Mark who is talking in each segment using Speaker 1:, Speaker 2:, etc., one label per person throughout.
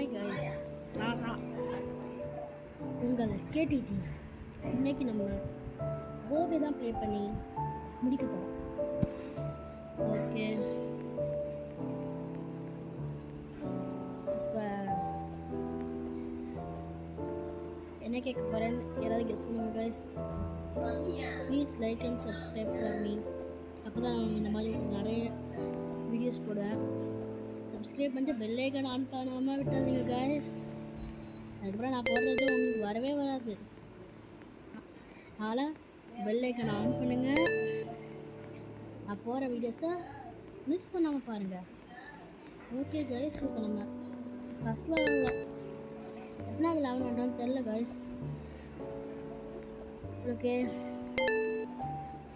Speaker 1: Hi guys, நான் தான் உங்கள் கேடிஜி. இன்னைக்கு நம்ம ஓபி தான் ப்ளே பண்ணி முடிக்க போகிறோம். ஓகே, இப்போ என்ன கேட்க போகிறேன்னு யாராவது கெஸ் பண்ணுங்க guys. Please like and subscribe for me. அப்போ தான் நான் இந்த மாதிரி நிறைய வீடியோஸ் போடுவேன். சப்ஸ்கிரைப் பண்ணிட்டு பெல் ஐக்கான் ஆன் பண்ணாமல் விட்டாதீங்க கைஸ். அதுக்கப்புறம் நான் போடுறது உங்களுக்கு வரவே வராது. அதனால் பெல் ஐக்கான் ஆன் பண்ணுங்கள். நான் போகிற வீடியோஸை மிஸ் பண்ணாமல் பாருங்கள். ஓகே கைஸ், இப்போ நம்ம ஃபஸ்ட் லெவலில் எத்தனாவது லெவல் பண்ணுறோன்னு தெரில கைஸ். Okay,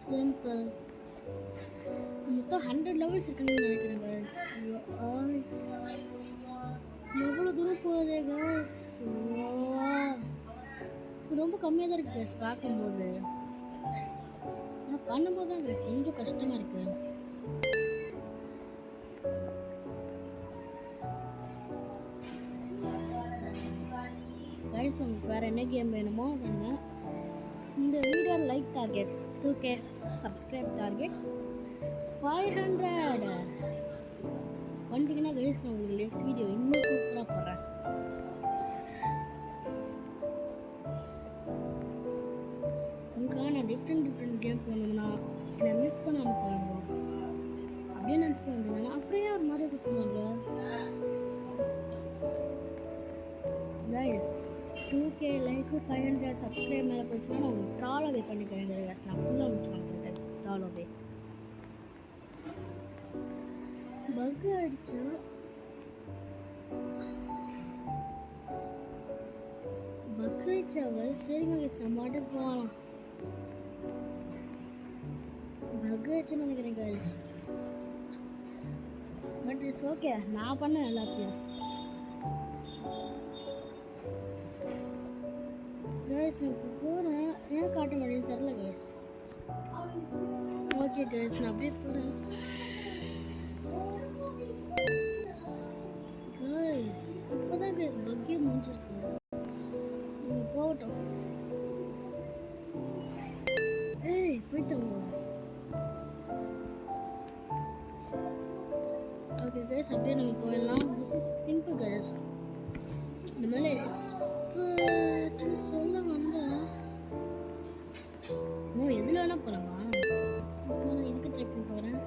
Speaker 1: simple. மொத்தம் 100 லெவல்ஸ் இருக்குன்னு நினைக்கிறேன் கைஸ். எவ்வளோ தூரம் போகுது கைஸ். ரொம்ப கம்மியாக தான் இருக்குது கைஸ் பார்க்கும்போது. நான் பண்ணும்போது தான் கைஸ் கொஞ்சம் கஷ்டமாக இருக்குது. கைஸ், உங்களுக்கு வேறு என்ன கேம் வேணுமோ வேணுங்க. இந்த video like target 2K, subscribe target 500 வந்துட்டிங்கன்னா கைஸ் நான் உங்களுக்கு நெக்ஸ்ட் வீடியோ இன்னும் சூப்பராக போடுறேன். உங்களுக்காக நான் டிஃப்ரெண்ட் கேம் போனோம்னா என்னை மிஸ் பண்ணாமல் போகணும் அப்படியே நினைக்க வேண்டியது. அப்படியே ஒரு மாதிரி கொடுத்துருவாங்க கைஸ். 2K லைக்கு 500 சப்ஸ்கிரைப் மேலே போச்சுன்னா நான் உங்களுக்கு ட்ரால் அவே பண்ணிக்கிறேன் கைஸ். நான் ஃபுல்லாக முடிச்சு வாங்கிக்கிறேன் கைஸ். ட்ரால் அவே பக் அடிச்சா பக் அடிச்சாங்க. சரிங்க கைஸ், நம்ம மாட்டுக்கு போகலாம். பக் அடிச்சுன்னு நினைக்கிறேன் கைஸ். பட் இட்ஸ் ஓகே, நான் பண்ணேன் எல்லாத்தையும் கைஸ். இப்போ போகிறேன், ஏன் காட்ட மாட்டேன்னு தெரில கைஸ். ஓகே கைஸ், நான் அப்படியே போகிறேன் கைஸ். இப்போ தான் கைஸ் பக்கே முடிஞ்சிருக்கு. போகட்டும். ஏய் போயிட்டோம். ஓகே கைஸ், அப்படியே நம்ம போயிடலாம். This is simple guys. இந்த மாதிரி எக்ஸ்பர்ட்னு சொல்ல வந்தால் எதில் வேணால் போகலாமா? நான் இதுக்கு ட்ரை பண்ணி போகிறேன்.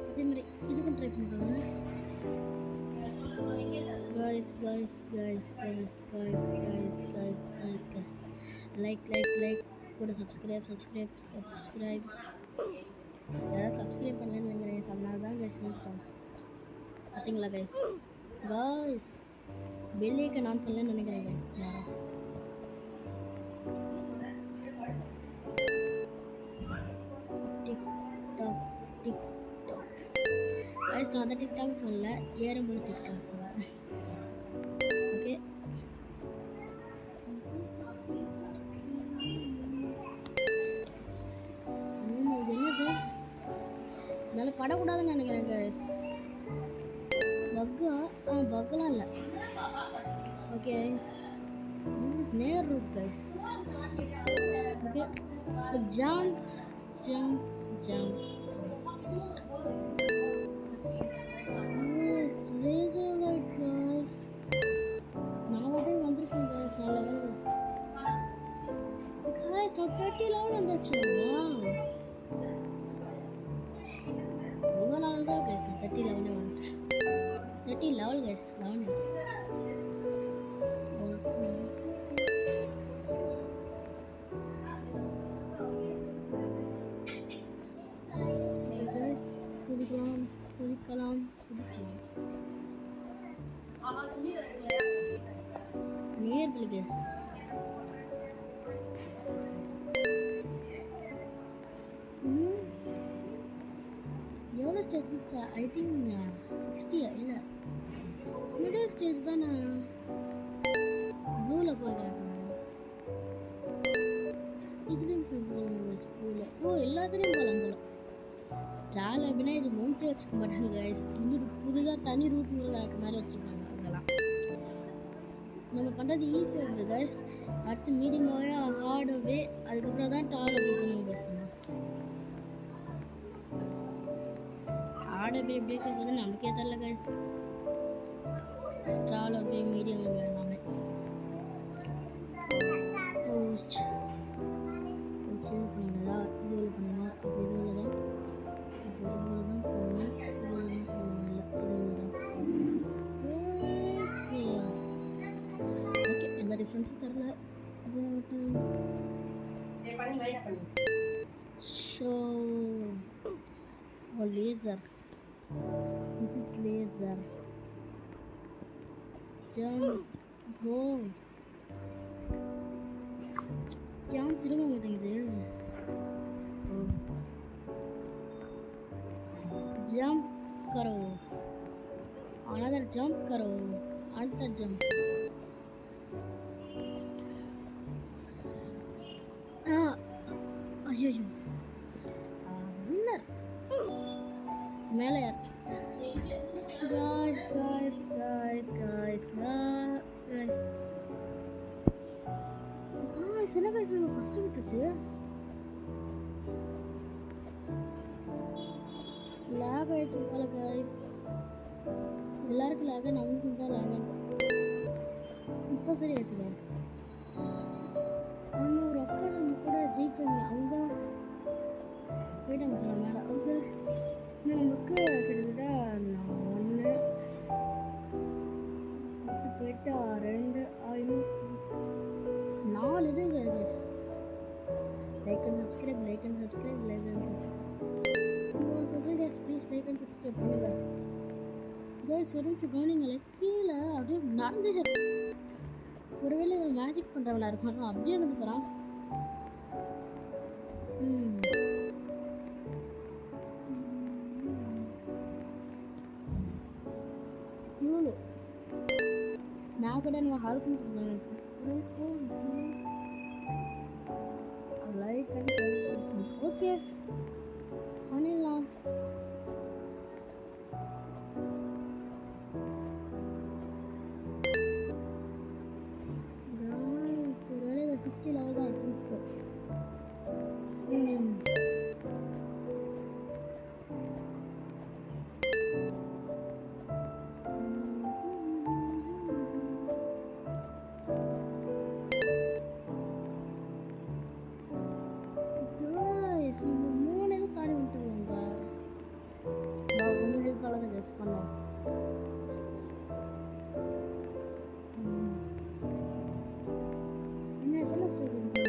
Speaker 1: அதே மாதிரி இதுக்கும் ட்ரை பண்ணி போகிறேன் guys. லைக் கூட சப்ஸ்கிரைப் யாராவது சப்ஸ்கிரைப் பண்ணலன்னு நினைக்கிறேன். சொன்னால் தான் கைஸ் பண்ணிட்டோம் பார்த்தீங்களா கைஸ். பெல் ஐக்கான் ஆன் பண்ணலன்னு நினைக்கிறேன் கைஸ். யாரும் டிக்டாக் கைஸ், நான் அதை டிக்டாக் சொல்லல, ஏறும்போது டிக்டாக் சொல்லுவேன். ஓகே, இது என்னது மேலே படக்கூடாதுன்னு நினைக்கிறேன் கைஸ். பக்கா பக்கெலாம் இல்லை. ஓகே, திஸ் இஸ் நேர் route guys. Okay, jump laser light guys. நான் வந்திருக்கேன் கைஸ். நல்ல கைஸ், நான் 30 லெவல் வந்தாச்சு. ரொம்ப நாள் தான் கைஸ் நான் 30 லெவலே வந்துட்டேன். 30 லெவல் கைஸ். 11 குதிக்கலாம். நேர்பில் கைஸ். எவ்வளோ ஸ்டேஜஸ்? ஐ திங்க் 60 இல்லை, மிடில் ஸ்டேஜ் தான். நான் ப்ளூவில் போய் கிடக்கேன். இதுலேயும் போய் போகலாம் ஸ்கூலில். எல்லாத்துலேயும் போகலாம் போகலாம். ட்ராவல் அப்படின்னா இது மவுண்டே வச்சுக்க மாட்டாங்க கைஸ். இன்னும் புதுதாக தனி ரூட் மாதிரி வச்சுருப்பாங்க அங்கெல்லாம். நம்ம பண்ணுறது ஈஸியாக இருக்குது கைஸ். அடுத்து மீடியமாகவே ஹார்டாகவே அதுக்கப்புறம் தான் டால் அப்படி பண்ணுவோம் கைஸ். ஹார்டாகவே எப்படி இருக்கிறது நமக்கே தெரியல கைஸ். டால் அப்படியே மீடியம் எல்லாமே பண்ணிங்களா? இது பண்ணுங்க. அப்போ இதுவில் தான் போகணும். ஓகே, எந்த டிஃப்ரென்ஸும் தெரில. So laser, this is laser. Jump go. ஏன் திரும்ப மாட்டேங்குது? जंप करो, अनदर जंप करो, अनदर जंप. अयो विनर मेले यार. Guys guys guys guys guys guys என்ன गाइस ஃபர்ஸ்ட் விட்டுச்சு. லாக் ஆயிடுச்சு போல கைஸ். எல்லாருக்கும் லாக், நமக்கு தான் லாக் ஆகுது. இப்போ சரி ஆயிடுச்சு கைஸ். நம்ம ஒரு அக்கா நம்ம கூட ஜெயிச்சாங்க, அவங்க போயிட்டாங்க போல மேலே. அவங்க இன்னும் நமக்கு கிட்டத்தட்ட 1 போயிட்டு 2 4 இது guys. Like and subscribe, like and subscribe, like and subscribe சொல்கிறேன் guys. Please like and subscribe பண்ணுங்க கைஸ். ஒரு நிமிஷம் கவனிங்களேன், கீழே அப்படியே நடந்து ஒருவேளை இவன் மேஜிக் பண்ணுறவனா இருப்பான். அப்படியே நடந்து போகிறான். இவ்வளோ நான் கூட நம்ம ஹால்க்கு நினச்சேன். லைக் அண்ட் ஓகே பண்ணிடலாம். ஒருவேளை 60 லெவல் தான் இருக்கு. ஸோ பண்ணோம். இன்னும் எத்தனை ஸ்டேஜ் இருக்கு?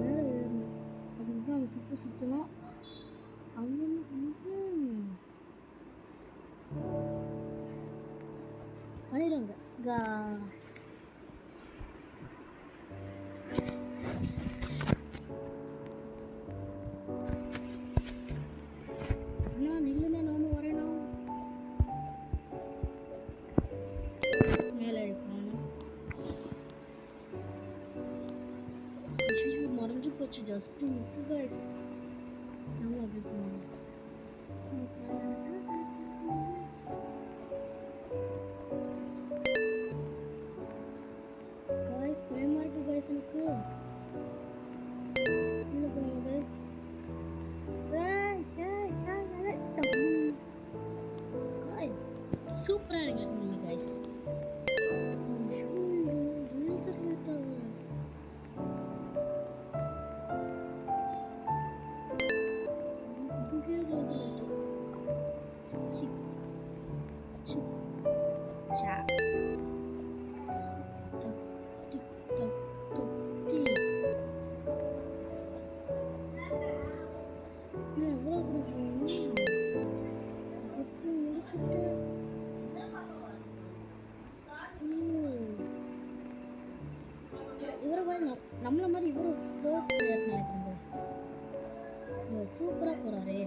Speaker 1: மேலே ஏறணும். அதுக்கப்புறம் அதை சுற்றலாம். அவங்க பண்ணிடுவாங்க cos. Just to miss you guys. Now everything is guys. Where are you guys? Guys. Guys, super guys. நம்மள மாதிரி இவரு ப்ரோ பிளேயர் நினைக்கிறேன். சூப்பராக போகிறாரே.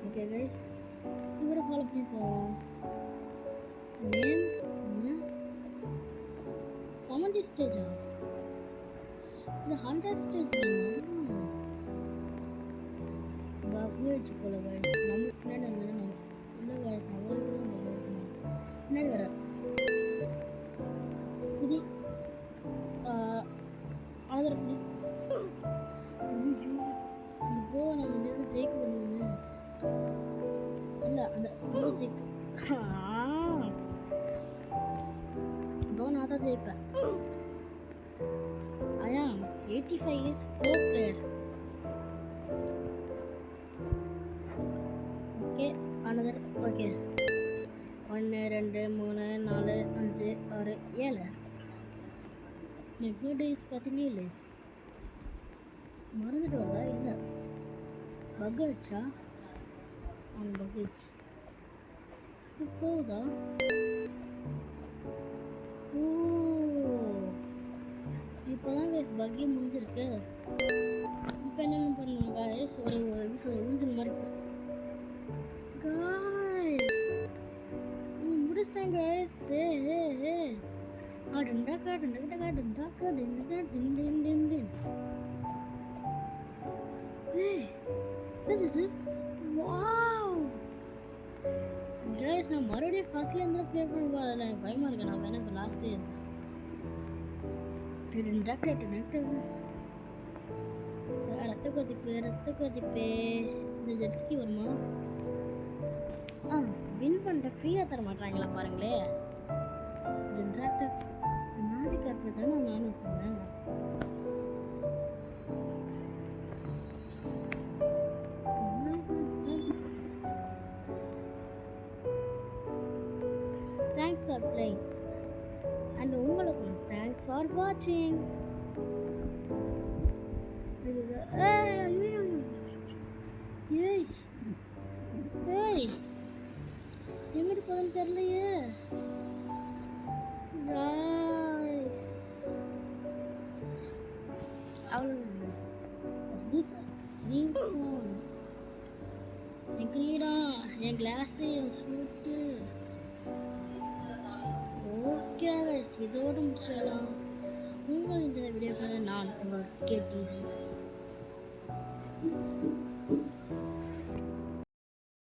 Speaker 1: ஓகே கைஸ், இவரை ஃபாலோ பண்ணி போவோம். 70 ஸ்டேஜா? இது 100 ஸ்டேஜ். பகிர்ச்சி போல guys. நம்ம பின்னாடி வந்து நம்ம இல்லை guys, அவங்களுக்கு தான் நம்ம இருக்கணும். பின்னாடி வர குதி அனதர் குதி. இந்த ப்ரோ நம்ம வந்து ஜெயிக்க பண்ணுவோமே இல்லை அந்த மியூசிக் ப்ரோ நான் தான் ஜெயிப்பேன். I am 85 years pro player. Okay, another. Okay. 1 2 3 4 5 6 7 next days பார்த்தீங்களே இல்லை மறந்துட்டு வருதா இல்லை பக் ஆச்சா அவன் பக் ஆச்சு போகுதா ஓ இப்போ தான் கேஸ் பக்கே முடிஞ்சிருக்கு. இப்போ என்னென்ன பண்ணுவோம் காய்ஸ் ஒரு ஊஞ்சல் மாதிரி காய்ஸ் முடிச்சிட்டேன் காய்ஸ். காடுண்டா காடுண்டா காடுண்டா காடுண்டா டின் டின் டின் டின். என்னது வாவ் காய்ஸ் நான் மறுபடியும் ஃபர்ஸ்ட்லேருந்து ப்ளே பண்ணுவேன். அதில் எனக்கு பயமாக இருக்கு. நான் வேணா இப்போ லாஸ்ட்டே இருந்தேன். ரத்த கொதிப்பு இந்த ஜெட்ஸ்கி வருமா? வின் பண்ணிட்ட ஃப்ரீயாக தர மாட்டாங்களா பாருங்களே. மேஜிக் கார்டு தானே நானும் சொன்னேன். தேங்க்ஸ் ஃபார் பிளேயிங் அண்ட் உங்களுக்கும் தேங்க்ஸ் ஃபார் வாட்சிங். ஏய் எங்கிட்டு போதுன்னு தெரியலையே. அவ்வளோ என் கிரீடா என் கிளாஸு என் ஸ்வீட்டு. ஓகே கைஸ் இதோடு முடிச்சிடலாம். உங்கள் இந்த வீடியோக்காக நான் உங்கள் கேடிசி.